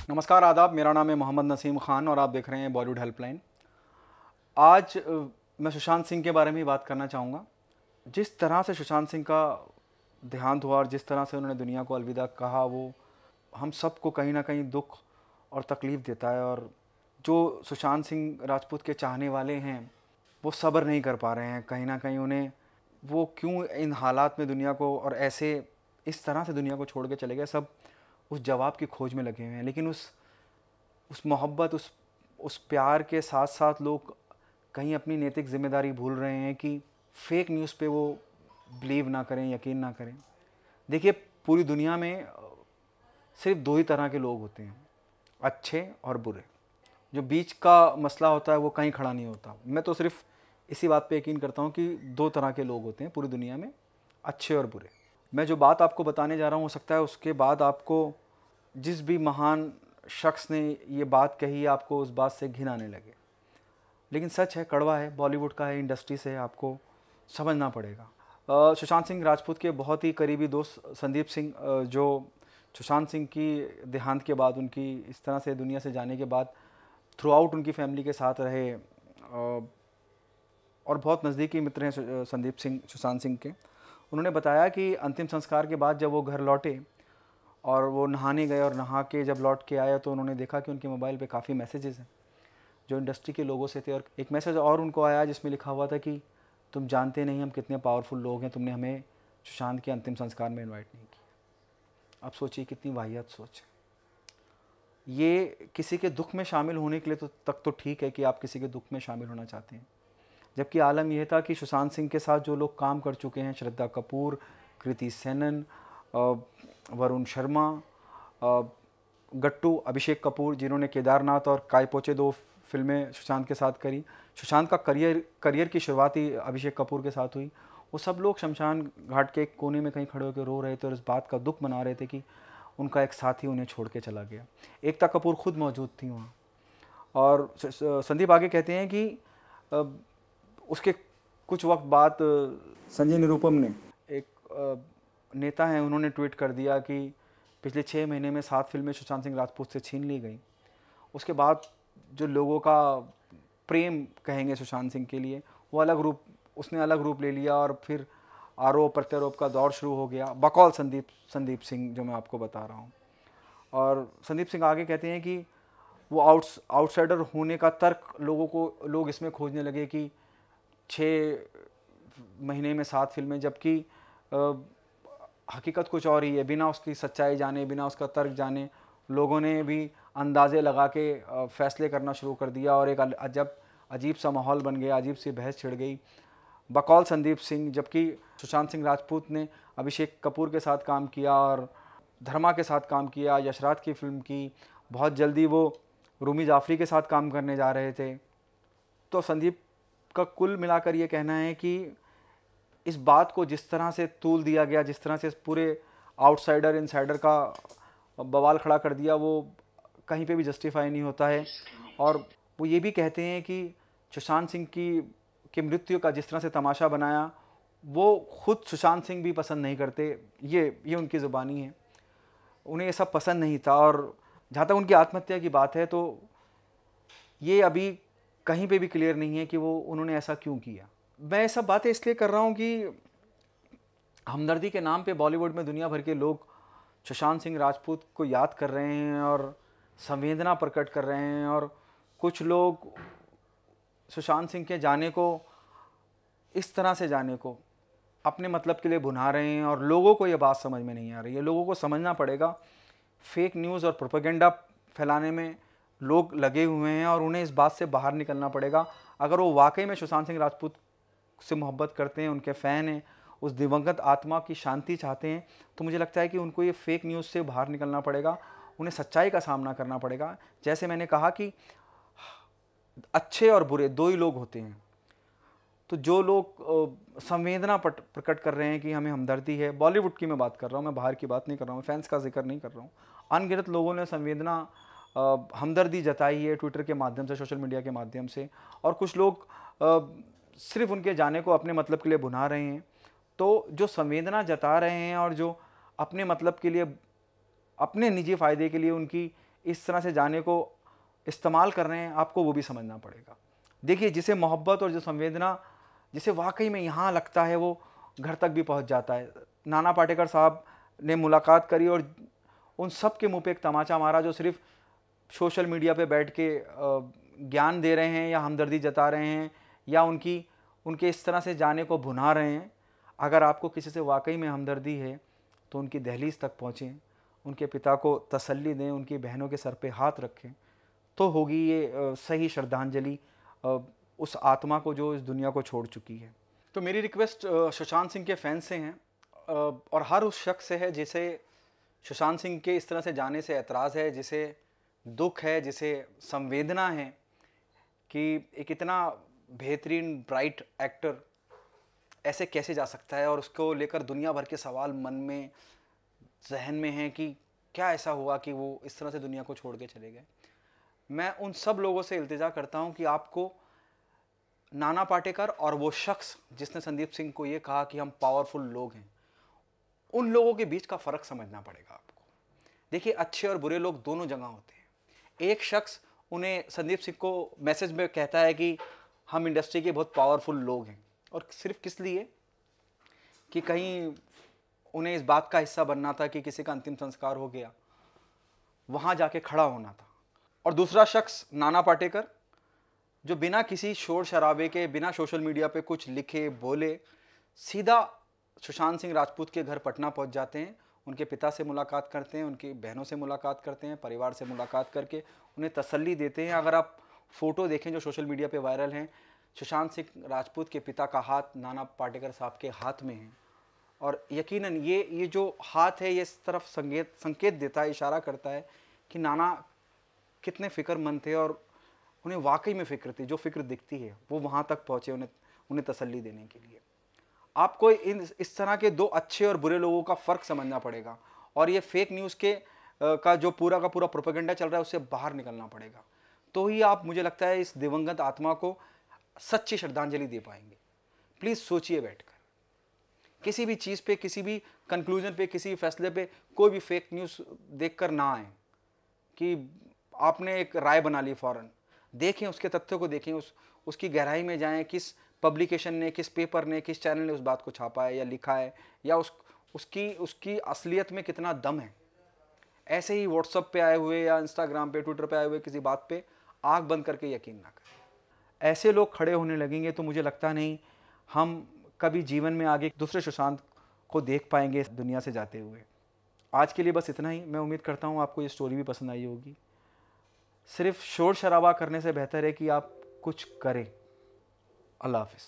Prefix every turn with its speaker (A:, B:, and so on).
A: नमस्कार, आदाब। मेरा नाम है मोहम्मद नसीम ख़ान और आप देख रहे हैं बॉलीवुड हेल्पलाइन। आज मैं सुशांत सिंह के बारे में ही बात करना चाहूँगा। जिस तरह से सुशांत सिंह का देहांत हुआ और जिस तरह से उन्होंने दुनिया को अलविदा कहा, वो हम सबको कहीं ना कहीं दुख और तकलीफ़ देता है। और जो सुशांत सिंह राजपूत के चाहने वाले हैं वो सब्र नहीं कर पा रहे हैं। कहीं ना कहीं उन्हें वो क्यों इन हालात में दुनिया को और ऐसे इस तरह से दुनिया को छोड़ के चले गए, सब उस जवाब की खोज में लगे हुए हैं। लेकिन उस मोहब्बत, उस प्यार के साथ साथ लोग कहीं अपनी नैतिक जिम्मेदारी भूल रहे हैं कि फेक न्यूज़ पे वो बिलीव ना करें, यकीन ना करें। देखिए, पूरी दुनिया में सिर्फ दो ही तरह के लोग होते हैं, अच्छे और बुरे। जो बीच का मसला होता है वो कहीं खड़ा नहीं होता। मैं तो सिर्फ इसी बात पे यकीन करता हूँ कि दो तरह के लोग होते हैं पूरी दुनिया में, अच्छे और बुरे। मैं जो बात आपको बताने जा रहा हूँ, हो सकता है उसके बाद आपको, जिस भी महान शख्स ने ये बात कही, आपको उस बात से घिन आने लगे। लेकिन सच है, कड़वा है, बॉलीवुड का है, इंडस्ट्री से है, आपको समझना पड़ेगा। सुशांत सिंह राजपूत के बहुत ही करीबी दोस्त संदीप सिंह, जो सुशांत सिंह की देहांत के बाद, उनकी इस तरह से दुनिया से जाने के बाद थ्रू आउट उनकी फैमिली के साथ रहे और बहुत नज़दीकी मित्र हैं संदीप सिंह सुशांत सिंह के। उन्होंने बताया कि अंतिम संस्कार के बाद जब वो घर लौटे और वो नहाने गए और नहा के जब लौट के आए तो उन्होंने देखा कि उनके मोबाइल पे काफ़ी मैसेजेस हैं जो इंडस्ट्री के लोगों से थे। और एक मैसेज और उनको आया जिसमें लिखा हुआ था कि तुम जानते नहीं हम कितने पावरफुल लोग हैं, तुमने हमें सुशांत के अंतिम संस्कार में इन्वाइट नहीं किया। अब सोचिए कितनी वाहियात सोच है। ये किसी के दुख में शामिल होने के लिए तो ठीक है कि आप किसी के दुख में शामिल होना चाहते हैं, जबकि आलम यह था कि सुशांत सिंह के साथ जो लोग काम कर चुके हैं, श्रद्धा कपूर, कृति सेनन, वरुण शर्मा, गट्टू, अभिषेक कपूर, जिन्होंने केदारनाथ और काय पोचे 2 फिल्में सुशांत के साथ करी। सुशांत का करियर की शुरुआत ही अभिषेक कपूर के साथ हुई। वो सब लोग शमशान घाट के एक कोने में कहीं खड़े होकर रो रहे थे और इस बात का दुख मना रहे थे कि उनका एक साथी उन्हें छोड़ के चला गया। एकता कपूर खुद मौजूद थी वहाँ। और संदीप आगे कहते हैं कि उसके कुछ वक्त बाद संजय निरुपम ने, एक नेता हैं, उन्होंने ट्वीट कर दिया कि पिछले 6 महीने में 7 फिल्में सुशांत सिंह राजपूत से छीन ली गई। उसके बाद जो लोगों का प्रेम कहेंगे सुशांत सिंह के लिए, वो उसने अलग रूप ले लिया और फिर आरोप प्रत्यारोप का दौर शुरू हो गया, बकौल संदीप सिंह जो मैं आपको बता रहा हूँ। और संदीप सिंह आगे कहते हैं कि वो आउटसाइडर होने का तर्क लोग इसमें खोजने लगे कि 6 महीने में 7 फिल्में, जबकि हकीकत कुछ और ही है। बिना उसकी सच्चाई जाने, बिना उसका तर्क जाने लोगों ने भी अंदाज़े लगा के फैसले करना शुरू कर दिया और एक अजीब सा माहौल बन गया, अजीब सी बहस छिड़ गई, बकौल संदीप सिंह। जबकि सुशांत सिंह राजपूत ने अभिषेक कपूर के साथ काम किया और धर्मा के साथ काम किया, यशराज की फिल्म की, बहुत जल्दी वो रूमी जाफरी के साथ काम करने जा रहे थे। तो संदीप का कुल मिलाकर ये कहना है कि इस बात को जिस तरह से तूल दिया गया, जिस तरह से इस पूरे आउटसाइडर इनसाइडर का बवाल खड़ा कर दिया, वो कहीं पे भी जस्टिफाई नहीं होता है। और वो ये भी कहते हैं कि सुशांत सिंह की मृत्यु का जिस तरह से तमाशा बनाया, वो खुद सुशांत सिंह भी पसंद नहीं करते। ये उनकी ज़ुबानी है, उन्हें ये सब पसंद नहीं था। और जहाँ तक उनकी आत्महत्या की बात है तो ये अभी कहीं पे भी क्लियर नहीं है कि उन्होंने ऐसा क्यों किया। मैं सब बातें इसलिए कर रहा हूँ कि हमदर्दी के नाम पे बॉलीवुड में दुनिया भर के लोग सुशांत सिंह राजपूत को याद कर रहे हैं और संवेदना प्रकट कर रहे हैं, और कुछ लोग सुशांत सिंह के जाने को, इस तरह से जाने को अपने मतलब के लिए भुना रहे हैं। और लोगों को ये बात समझ में नहीं आ रही है। लोगों को समझना पड़ेगा, फेक न्यूज़ और प्रोपेगेंडा फैलाने में लोग लगे हुए हैं और उन्हें इस बात से बाहर निकलना पड़ेगा। अगर वो वाकई में सुशांत सिंह राजपूत से मोहब्बत करते हैं, उनके फ़ैन हैं, उस दिवंगत आत्मा की शांति चाहते हैं, तो मुझे लगता है कि उनको ये फेक न्यूज़ से बाहर निकलना पड़ेगा, उन्हें सच्चाई का सामना करना पड़ेगा। जैसे मैंने कहा कि अच्छे और बुरे दो ही लोग होते हैं। तो जो लोग संवेदना प्रकट कर रहे हैं कि हमें हमदर्दी है, बॉलीवुड की मैं बात कर रहा हूँ, मैं बाहर की बात नहीं कर रहा हूँ, फैंस का जिक्र नहीं कर रहा हूँ, अनगिनत लोगों ने संवेदना हमदर्दी जताई है ट्विटर के माध्यम से, सोशल मीडिया के माध्यम से। और कुछ लोग सिर्फ उनके जाने को अपने मतलब के लिए भुना रहे हैं। तो जो संवेदना जता रहे हैं और जो अपने मतलब के लिए, अपने निजी फ़ायदे के लिए उनकी इस तरह से जाने को इस्तेमाल कर रहे हैं, आपको वो भी समझना पड़ेगा। देखिए, जिसे मोहब्बत और जो संवेदना जिसे वाकई में यहाँ लगता है, वो घर तक भी पहुँच जाता है। नाना पाटेकर साहब ने मुलाकात करी और उन सब के मुँह पे एक तमाचा मारा जो सिर्फ सोशल मीडिया पे बैठ के ज्ञान दे रहे हैं या हमदर्दी जता रहे हैं या उनके इस तरह से जाने को भुना रहे हैं। अगर आपको किसी से वाकई में हमदर्दी है तो उनकी दहलीज तक पहुँचें, उनके पिता को तसल्ली दें, उनकी बहनों के सर पे हाथ रखें, तो होगी ये सही श्रद्धांजलि उस आत्मा को जो इस दुनिया को छोड़ चुकी है। तो मेरी रिक्वेस्ट सुशांत सिंह के फैंस से हैं और हर उस शख्स से है जिसे सुशांत सिंह के इस तरह से जाने से एतराज़ है, जिसे दुख है, जिसे संवेदना है कि एक इतना बेहतरीन ब्राइट एक्टर ऐसे कैसे जा सकता है, और उसको लेकर दुनिया भर के सवाल मन में जहन में हैं कि क्या ऐसा हुआ कि वो इस तरह से दुनिया को छोड़ के चले गए। मैं उन सब लोगों से इल्तिजा करता हूं कि आपको नाना पाटेकर और वो शख्स जिसने संदीप सिंह को ये कहा कि हम पावरफुल लोग हैं, उन लोगों के बीच का फ़र्क समझना पड़ेगा आपको। देखिए, अच्छे और बुरे लोग दोनों जगह होते हैं। एक शख्स उन्हें संदीप सिंह को मैसेज में कहता है कि हम इंडस्ट्री के बहुत पावरफुल लोग हैं, और सिर्फ किस लिए कि कहीं उन्हें इस बात का हिस्सा बनना था कि किसी का अंतिम संस्कार हो गया, वहाँ जाके खड़ा होना था। और दूसरा शख्स नाना पाटेकर जो बिना किसी शोर शराबे के, बिना सोशल मीडिया पे कुछ लिखे बोले, सीधा सुशांत सिंह राजपूत के घर पटना पहुंच जाते हैं, उनके पिता से मुलाकात करते हैं, उनकी बहनों से मुलाकात करते हैं, परिवार से मुलाकात करके उन्हें तसल्ली देते हैं। अगर आप फ़ोटो देखें जो सोशल मीडिया पे वायरल हैं, सुशांत सिंह राजपूत के पिता का हाथ नाना पाटेकर साहब के हाथ में है, और यकीनन ये जो हाथ है ये इस तरफ संकेत देता है, इशारा करता है कि नाना कितने फ़िक्रमंद थे और उन्हें वाकई में फ़िक्र थी। जो फ़िक्र दिखती है वो वहाँ तक पहुँचे उन्हें तसल्ली देने के लिए। आपको इस तरह के दो अच्छे और बुरे लोगों का फ़र्क समझना पड़ेगा, और ये फेक न्यूज़ के का जो पूरा का पूरा प्रोपेगेंडा चल रहा है उससे बाहर निकलना पड़ेगा। तो ही आप, मुझे लगता है, इस दिवंगत आत्मा को सच्ची श्रद्धांजलि दे पाएंगे। प्लीज़ सोचिए बैठकर, किसी भी चीज़ पे, किसी भी कंक्लूजन पे, किसी भी फैसले पे कोई भी फेक न्यूज़ देखकर ना आए कि आपने एक राय बना ली फ़ौरन। देखें, उसके तथ्यों को देखें, उसकी गहराई में जाएं, किस पब्लिकेशन ने, किस पेपर ने, किस चैनल ने उस बात को छापा है या लिखा है, या उसकी असलियत में कितना दम है। ऐसे ही व्हाट्सएप पे आए हुए या इंस्टाग्राम पे, ट्विटर पे आए हुए किसी बात पे आँख बंद करके यकीन ना करें। ऐसे लोग खड़े होने लगेंगे तो मुझे लगता नहीं हम कभी जीवन में आगे दूसरे सुशांत को देख पाएंगे इस दुनिया से जाते हुए। आज के लिए बस इतना ही। मैं उम्मीद करता हूँ आपको ये स्टोरी भी पसंद आई होगी। सिर्फ शोर शराबा करने से बेहतर है कि आप कुछ करें। अल्लाह हाफ़िज़।